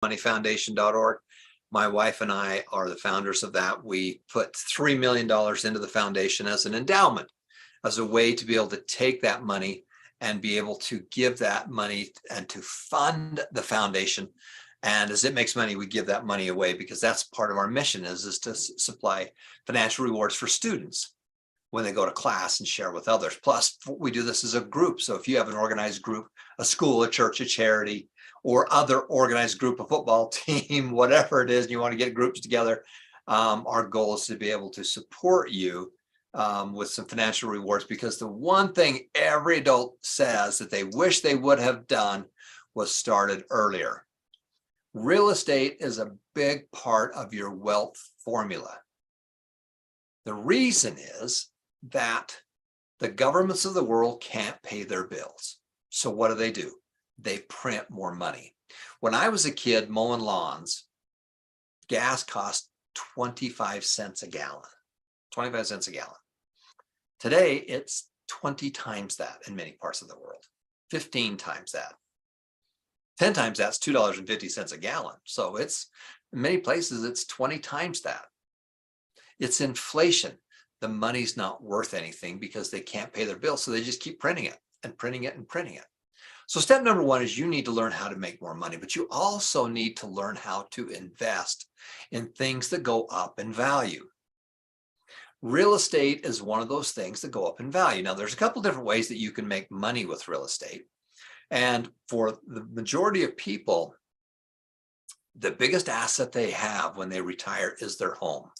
moneyfoundation.org. My wife and I are the founders of that. We put $3 million into the foundation as an endowment, as a way to be able to take that money and be able to give that money and to fund the foundation. And as it makes money, we give that money away, because that's part of our mission is to supply financial rewards for students when they go to class and share with others. Plus, we do this as a group. So if you have an organized group, a school, a church, a charity, or other organized group, a football team, whatever it is, and you want to get groups together, our goal is to be able to support you with some financial rewards, because the one thing every adult says that they wish they would have done was started earlier. Real estate is a big part of your wealth formula. The reason is that the governments of the world can't pay their bills. So what do? They print more money. When I was a kid mowing lawns, gas cost 25 cents a gallon. 25 cents a gallon. Today, it's 20 times that in many parts of the world, 15 times that. 10 times that's $2.50 a gallon. So it's, in many places, it's 20 times that. It's inflation. The money's not worth anything because they can't pay their bills. So they just keep printing it and printing it and printing it. So step number one is you need to learn how to make more money, but you also need to learn how to invest in things that go up in value. Real estate is one of those things that go up in value. Now, there's a couple different ways that you can make money with real estate. And for the majority of people, the biggest asset they have when they retire is their home.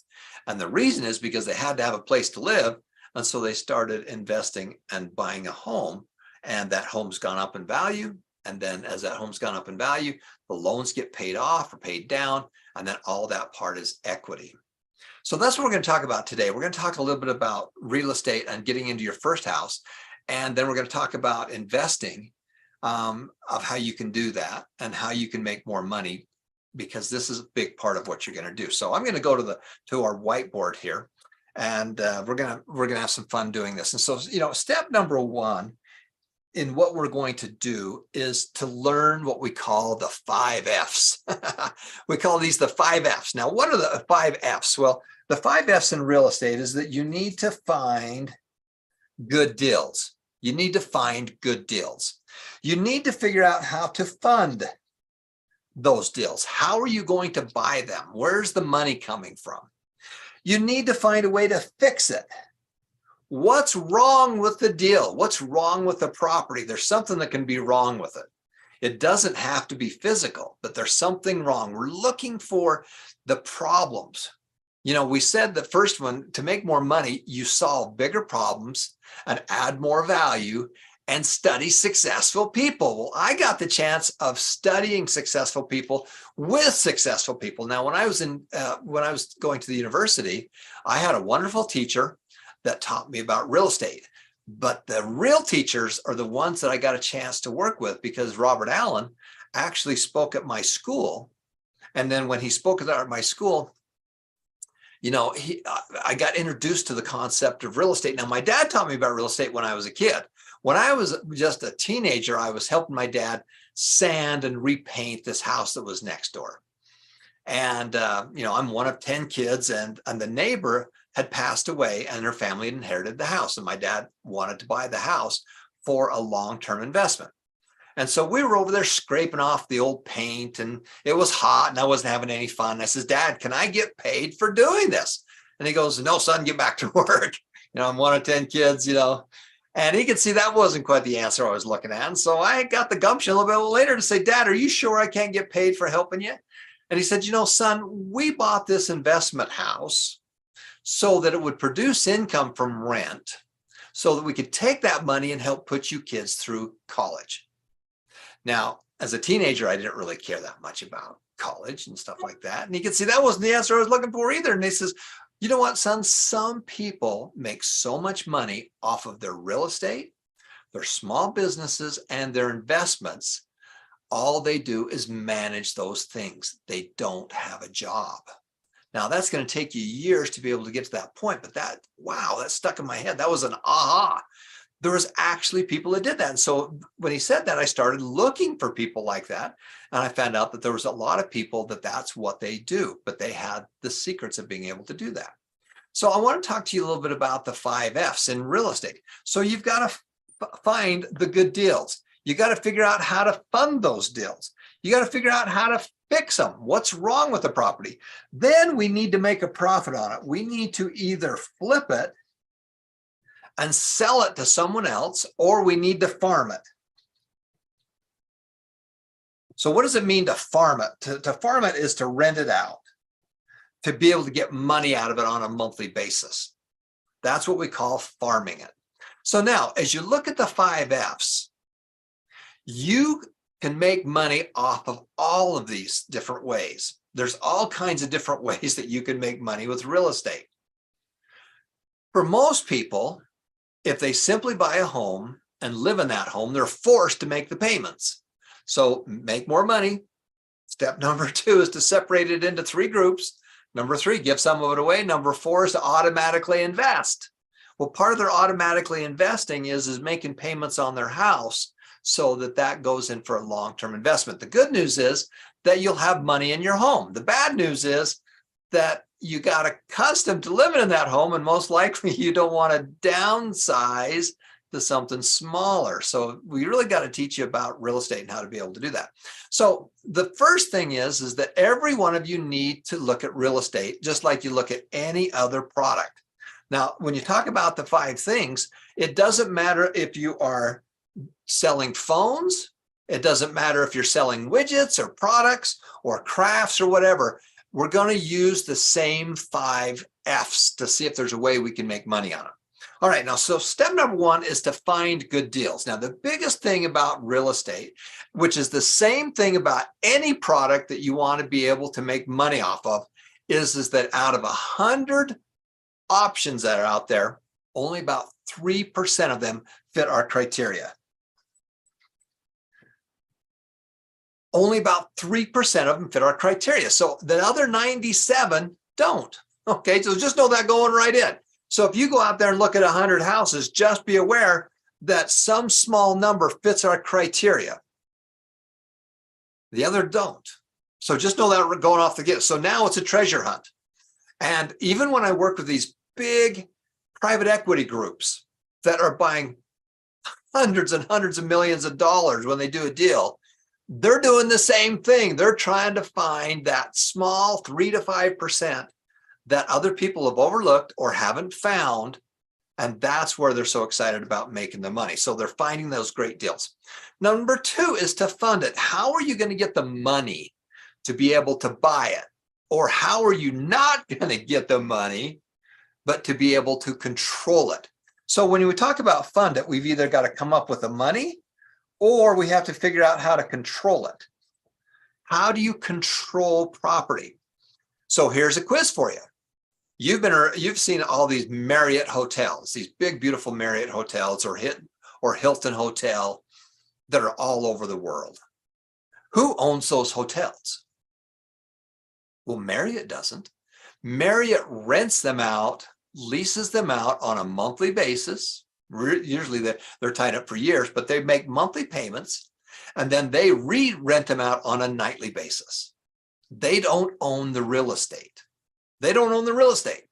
And the reason is because they had to have a place to live. And so they started investing and buying a home, and that home's gone up in value. And then as that home's gone up in value, the loans get paid off or paid down. And then all that part is equity. So that's what we're going to talk about today. We're going to talk a little bit about real estate and getting into your first house. And then we're going to talk about investing, of how you can do that and how you can make more money, because this is a big part of what you're going to do. So I'm going to go to our whiteboard here, and we're going to have some fun doing this. And so, step number one in what we're going to do is to learn what we call the 5 F's. We call these the 5 F's. Now, what are the 5 F's? Well, the 5 F's in real estate is that you need to find good deals. You need to find good deals. You need to figure out how to fund those deals. How are you going to buy them? Where's the money coming from? You need to find a way to fix it. What's wrong with the deal? What's wrong with the property? There's something that can be wrong with it. It doesn't have to be physical, but there's something wrong. We're looking for the problems. We said the first one, to make more money, you solve bigger problems and add more value and study successful people. Well, I got the chance of studying successful people with successful people. Now, when I was going to the university, I had a wonderful teacher that taught me about real estate. But the real teachers are the ones that I got a chance to work with, because Robert Allen actually spoke at my school. And then when he spoke at my school, I got introduced to the concept of real estate. Now, my dad taught me about real estate when I was a kid. When I was just a teenager, I was helping my dad sand and repaint this house that was next door. And, I'm one of 10 kids, and the neighbor had passed away and her family had inherited the house. And my dad wanted to buy the house for a long-term investment. And so we were over there scraping off the old paint, and it was hot and I wasn't having any fun. I says, "Dad, can I get paid for doing this?" And he goes, "No, son, get back to work." I'm one of 10 kids, and he could see that wasn't quite the answer I was looking at. And so I got the gumption a little bit later to say, "Dad, are you sure I can't get paid for helping you?" And he said, "Son, we bought this investment house so that it would produce income from rent, so that we could take that money and help put you kids through college." Now, as a teenager, I didn't really care that much about college and stuff like that. And he could see that wasn't the answer I was looking for either. And he says, "You know what, son? Some people make so much money off of their real estate, their small businesses, and their investments. All they do is manage those things. They don't have a job." Now, that's going to take you years to be able to get to that point. But that stuck in my head. That was an aha. There was actually people that did that. And so when he said that, I started looking for people like that. And I found out that there was a lot of people that that's what they do, but they had the secrets of being able to do that. So I want to talk to you a little bit about the 5 F's in real estate. So you've got to find the good deals. You got to figure out how to fund those deals. You got to figure out how to fix them. What's wrong with the property? Then we need to make a profit on it. We need to either flip it and sell it to someone else, or we need to farm it. So what does it mean to farm it? To farm it is to rent it out, to be able to get money out of it on a monthly basis. That's what we call farming it. So now, as you look at the 5 F's, you can make money off of all of these different ways. There's all kinds of different ways that you can make money with real estate. For most people, if they simply buy a home and live in that home, they're forced to make the payments. So make more money. Step number 2 is to separate it into 3 groups. Number 3, give some of it away. Number 4 is to automatically invest. Well, part of their automatically investing is making payments on their house so that goes in for a long-term investment. The good news is that you'll have money in your home. The bad news is that you got accustomed to living in that home, and most likely you don't want to downsize to something smaller. So we really got to teach you about real estate and how to be able to do that. So the first thing is that every one of you need to look at real estate just like you look at any other product. Now, when you talk about the 5 things, it doesn't matter if you are selling phones. It doesn't matter if you're selling widgets or products or crafts or whatever. We're going to use the same 5 F's to see if there's a way we can make money on it. All right, now, so step number 1 is to find good deals. Now, the biggest thing about real estate, which is the same thing about any product that you want to be able to make money off of, is that out of 100 options that are out there, only about 3% of them fit our criteria. Only about 3% of them fit our criteria. So the other 97 don't. Okay, so just know that going right in. So if you go out there and look at 100 houses, just be aware that some small number fits our criteria. The other don't. So just know that we're going off the gate. So now it's a treasure hunt. And even when I work with these big private equity groups that are buying hundreds and hundreds of millions of dollars when they do a deal, they're doing the same thing. They're trying to find that small 3 to 5% that other people have overlooked or haven't found. And that's where they're so excited about making the money. So they're finding those great deals. Number 2 is to fund it. How are you going to get the money to be able to buy it? Or how are you not going to get the money, but to be able to control it? So when we talk about fund it, we've either got to come up with the money or we have to figure out how to control it. How do you control property? So here's a quiz for you. You've seen all these Marriott hotels, these big, beautiful Marriott hotels or Hilton Hotel that are all over the world. Who owns those hotels? Well, Marriott doesn't. Marriott rents them out, leases them out on a monthly basis. Usually they're tied up for years, but they make monthly payments, and then they re-rent them out on a nightly basis. They don't own the real estate. They don't own the real estate.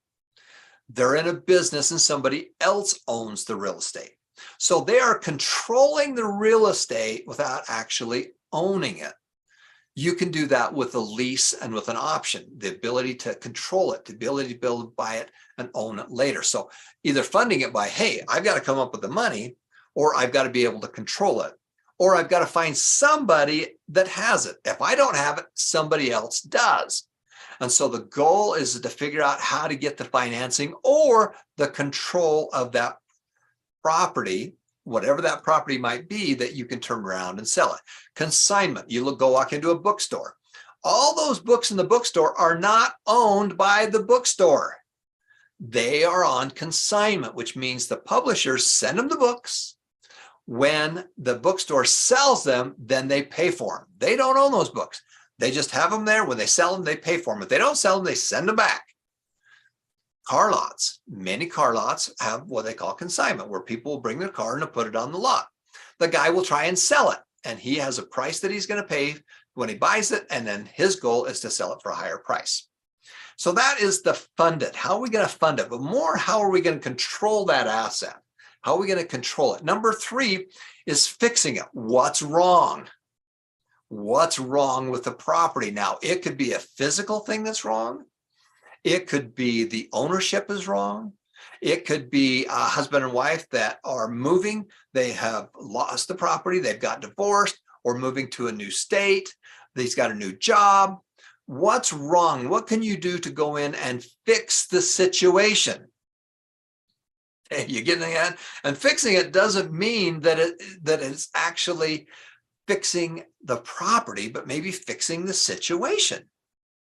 They're in a business and somebody else owns the real estate. So they are controlling the real estate without actually owning it. You can do that with a lease and with an option, the ability to control it, the ability to be able to buy it and own it later. So either funding it by, hey, I've got to come up with the money, or I've got to be able to control it, or I've got to find somebody that has it. If I don't have it, somebody else does. And so the goal is to figure out how to get the financing or the control of that property, whatever that property might be, that you can turn around and sell it. Consignment, you go walk into a bookstore. All those books in the bookstore are not owned by the bookstore. They are on consignment, which means the publishers send them the books. When the bookstore sells them, then they pay for them. They don't own those books. They just have them there. When they sell them, they pay for them. If they don't sell them, they send them back. car lots. Many car lots have what they call consignment, where people will bring their car and put it on the lot. The guy will try and sell it, and he has a price that he's going to pay when he buys it, and then his goal is to sell it for a higher price. So that is the fund it. How are we going to fund it? But more, how are we going to control that asset? How are we going to control it? Number 3 is fixing it. What's wrong? What's wrong with the property? Now, it could be a physical thing that's wrong. It could be the ownership is wrong. It could be a husband and wife that are moving. They have lost the property. They've got divorced or moving to a new state. He's got a new job. What's wrong? What can you do to go in and fix the situation? Hey, you getting that? And fixing it doesn't mean that it's actually fixing the property, but maybe fixing the situation.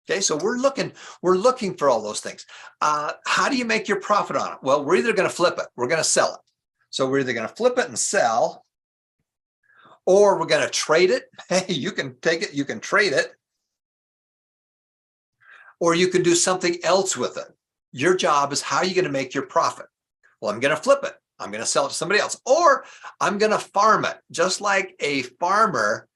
Okay, so we're looking for all those things. How do you make your profit on it? Well, we're either going to flip it, we're going to sell it. So we're either going to flip it and sell, or we're going to trade it. Hey, you can take it, you can trade it, or you can do something else with it. Your job is how are you going to make your profit? Well, I'm going to flip it. I'm going to sell it to somebody else, or I'm going to farm it. Just like a farmer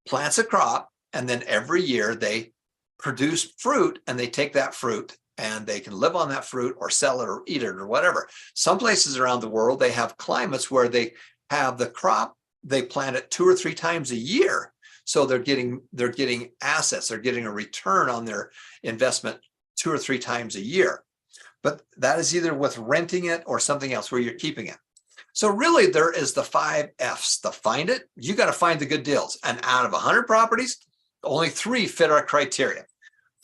plants a crop, and then every year they produce fruit, and they take that fruit and they can live on that fruit or sell it or eat it or whatever. Some places around the world, they have climates where they have the crop, they plant it 2 or 3 times a year. So they're getting assets, they're getting a return on their investment 2 or 3 times a year. But that is either with renting it or something else where you're keeping it. So really there is the 5 F's. To find it, you got to find the good deals. And out of 100 properties, only 3 fit our criteria.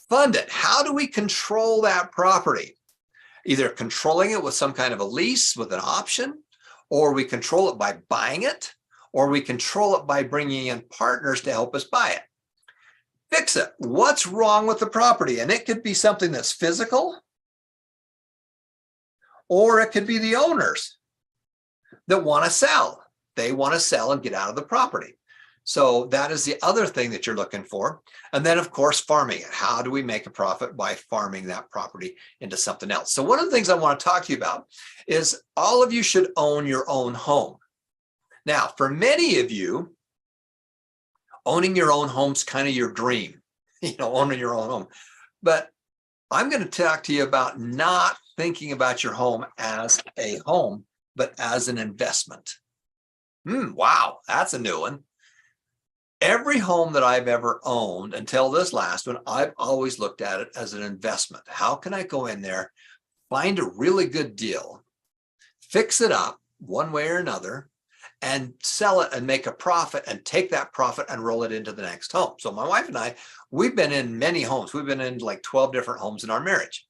Fund it. How do we control that property? Either controlling it with some kind of a lease with an option, or we control it by buying it, or we control it by bringing in partners to help us buy it. Fix it. What's wrong with the property? And it could be something that's physical, or it could be the owners that want to sell. They want to sell and get out of the property. So that is the other thing that you're looking for. And then, of course, farming it. How do we make a profit by farming that property into something else? So one of the things I want to talk to you about is all of you should own your own home. Now, for many of you, owning your own home's kind of your dream, owning your own home. But I'm going to talk to you about not thinking about your home as a home, but as an investment. Wow, that's a new one. Every home that I've ever owned until this last one, I've always looked at it as an investment. How can I go in there, find a really good deal, fix it up one way or another, and sell it and make a profit and take that profit and roll it into the next home? So my wife and I, we've been in many homes. We've been in like 12 different homes in our marriage.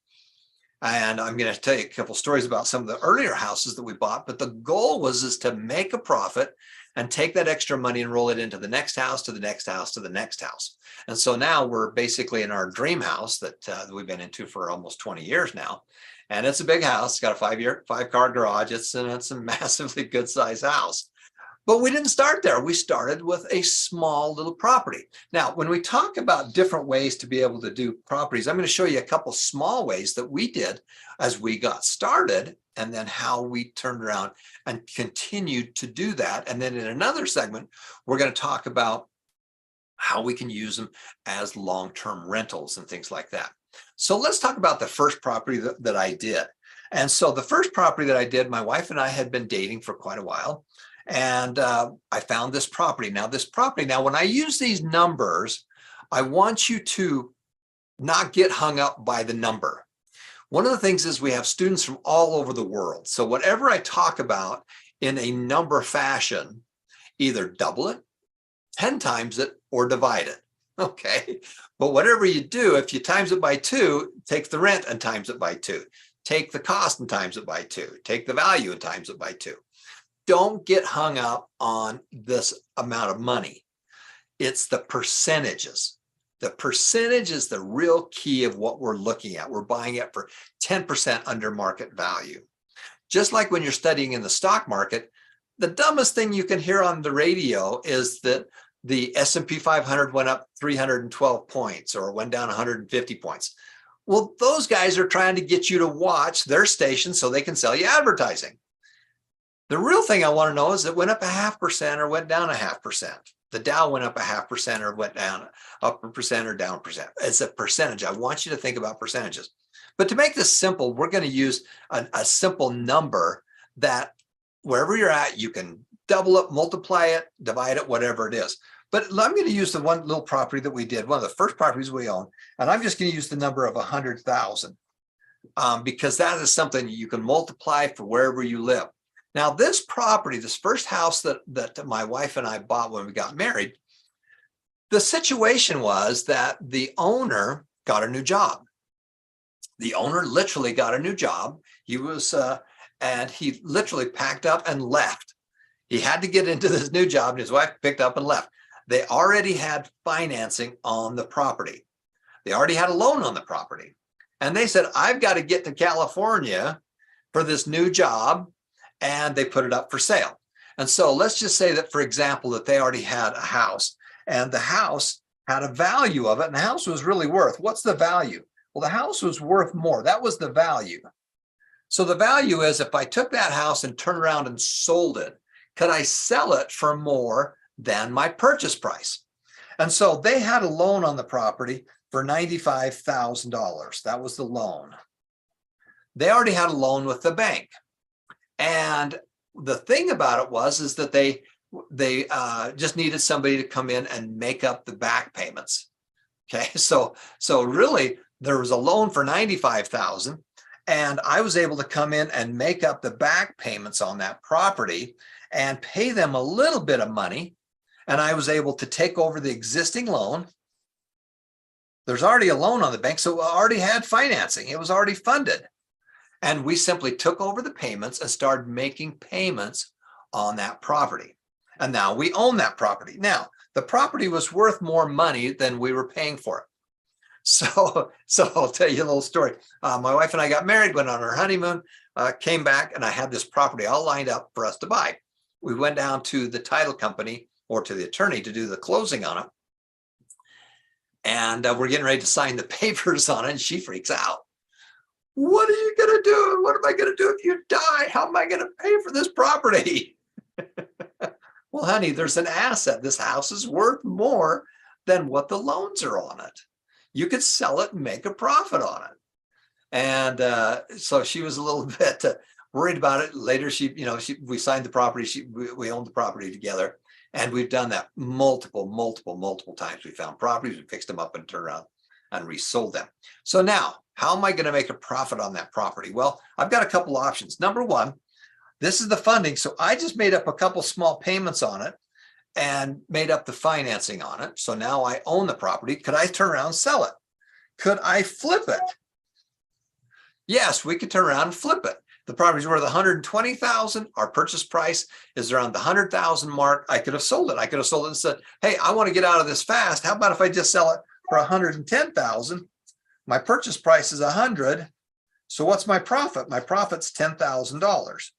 And I'm going to tell you a couple stories about some of the earlier houses that we bought, but the goal is to make a profit and take that extra money and roll it into the next house, to the next house, to the next house. And so now we're basically in our dream house that we've been into for almost 20 years now. And it's a big house. It's got a 5-car garage. It's a massively good size house. But we didn't start there. We started with a small little property. Now, when we talk about different ways to be able to do properties, I'm going to show you a couple small ways that we did as we got started, and then how we turned around and continued to do that. And then in another segment, we're going to talk about how we can use them as long-term rentals and things like that. So let's talk about the first property that I did. And so the first property that I did, my wife and I had been dating for quite a while. And I found this property. Now, when I use these numbers, I want you to not get hung up by the number. One of the things is we have students from all over the world. So whatever I talk about in a number fashion, either double it, 10 times it, or divide it. Okay. But whatever you do, if you times it by 2, take the rent and times it by 2. Take the cost and times it by 2. Take the value and times it by 2. Don't get hung up on this amount of money. It's the percentages. The percentage is the real key of what we're looking at. We're buying it for 10% under market value. Just like when you're studying in the stock market, the dumbest thing you can hear on the radio is that the S&P 500 went up 312 points or went down 150 points. Well, those guys are trying to get you to watch their station so they can sell you advertising. The real thing I want to know is it went up 0.5% or went down 0.5%. The Dow went up 0.5% or went down up 1% or down 1%. It's a percentage. I want you to think about percentages. But to make this simple, we're going to use a simple number that wherever you're at, you can double it, multiply it, divide it, whatever it is. But I'm going to use the one little property that we did, one of the first properties we own, and I'm just going to use the number of 100,000 because that is something you can multiply for wherever you live. Now, this property, this first house that my wife and I bought when we got married, the situation was that the owner got a new job. The owner literally got a new job. He was, and he literally packed up and left. He had to get into this new job, and his wife picked up and left. They already had financing on the property. They already had a loan on the property. And they said, I've got to get to California for this new job. And they put it up for sale. And so let's just say that, for example, that they already had a house and the house had a value of it. And the house was really worth, what's the value? Well, the house was worth more. That was the value. So the value is if I took that house and turned around and sold it, could I sell it for more than my purchase price? And so they had a loan on the property for $95,000. That was the loan. They already had a loan with the bank. And the thing about it is that they just needed somebody to come in and make up the back payments. Okay, so really there was a loan for $95,000, and I was able to come in and make up the back payments on that property and pay them a little bit of money. And I was able to take over the existing loan. There's already a loan on the bank, so I already had financing. It was already funded. And we simply took over the payments and started making payments on that property. And now we own that property. Now, the property was worth more money than we were paying for it. So I'll tell you a little story. My wife and I got married, went on our honeymoon, came back, and I had this property all lined up for us to buy. We went down to the title company or to the attorney to do the closing on it. And we're getting ready to sign the papers on it, and she freaks out. What are you going to do? What am I going to do if you die? How am I going to pay for this property? Well, honey, there's an asset. This house is worth more than what the loans are on it. You could sell it and make a profit on it. And so she was a little bit worried about it. Later, we signed the property. We owned the property together. And we've done that multiple times. We found properties, we fixed them up and turned around and resold them. So now, how am I going to make a profit on that property? Well, I've got a couple options. Number one, this is the funding. So I just made up a couple small payments on it and made up the financing on it. So now I own the property. Could I turn around and sell it? Could I flip it? Yes, we could turn around and flip it. The property's worth $120,000. Our purchase price is around the $100,000 mark. I could have sold it. I could have sold it and said, hey, I want to get out of this fast. How about if I just sell it for $110,000? My purchase price is $100,000. So what's my profit? My profit's $10,000.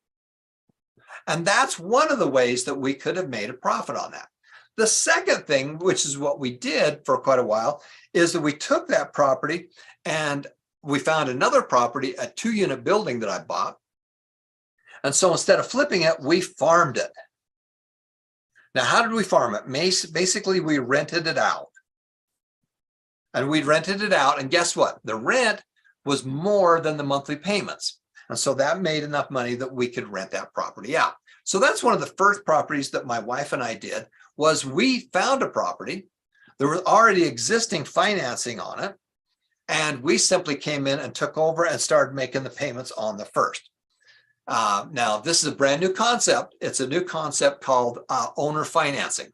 And that's one of the ways that we could have made a profit on that. The second thing, which is what we did for quite a while, is that we took that property and we found another property, a 2-unit building that I bought. And so instead of flipping it, we farmed it. Now, how did we farm it? Basically, we rented it out. And we rented it out. And guess what? The rent was more than the monthly payments. And so that made enough money that we could rent that property out. So that's one of the first properties that my wife and I did, was we found a property. There was already existing financing on it. And we simply came in and took over and started making the payments on the first. Now, this is a brand new concept. It's a new concept called owner financing.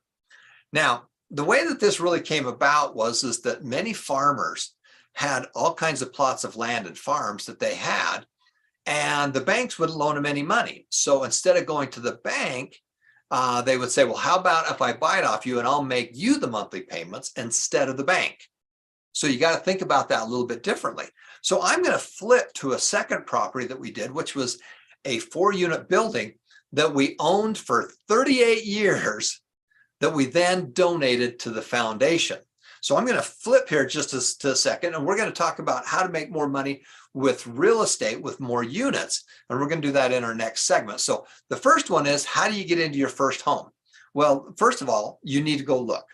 Now, the way that this really came about is that many farmers had all kinds of plots of land and farms that they had, and the banks wouldn't loan them any money. So instead of going to the bank, they would say, well, how about if I buy it off you and I'll make you the monthly payments instead of the bank? So you got to think about that a little bit differently. So I'm going to flip to a second property that we did, which was a 4-unit building that we owned for 38 years that we then donated to the foundation. So I'm going to flip here just a second, and we're going to talk about how to make more money with real estate with more units. And we're going to do that in our next segment. So the first one is, how do you get into your first home? Well, first of all, you need to go look.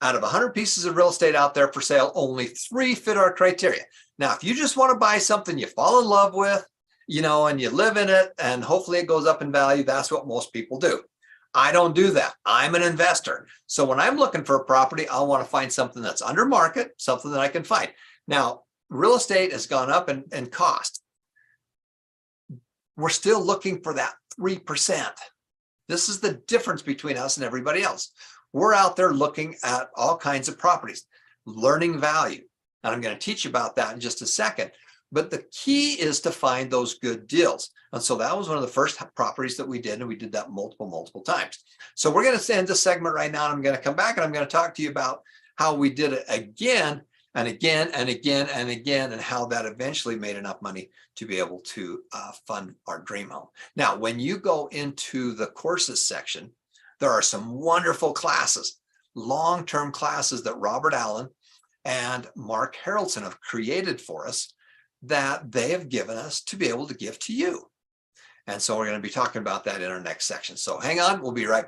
Out of 100 pieces of real estate out there for sale, only 3 fit our criteria. Now, if you just want to buy something you fall in love with, and you live in it, and hopefully it goes up in value, that's what most people do. I don't do that. I'm an investor. So when I'm looking for a property, I want to find something that's under market, something that I can find. Now, real estate has gone up in cost. We're still looking for that 3%. This is the difference between us and everybody else. We're out there looking at all kinds of properties, learning value. And I'm going to teach you about that in just a second. But the key is to find those good deals. And so that was one of the first properties that we did, and we did that multiple times. So we're going to end this segment right now, and I'm going to come back and I'm going to talk to you about how we did it again and again and again and again, and how that eventually made enough money to be able to fund our dream home. Now, when you go into the courses section, there are some wonderful classes, long-term classes that Robert Allen and Mark Harrelson have created for us, that they have given us to be able to give to you. And so we're going to be talking about that in our next section. So hang on, we'll be right back.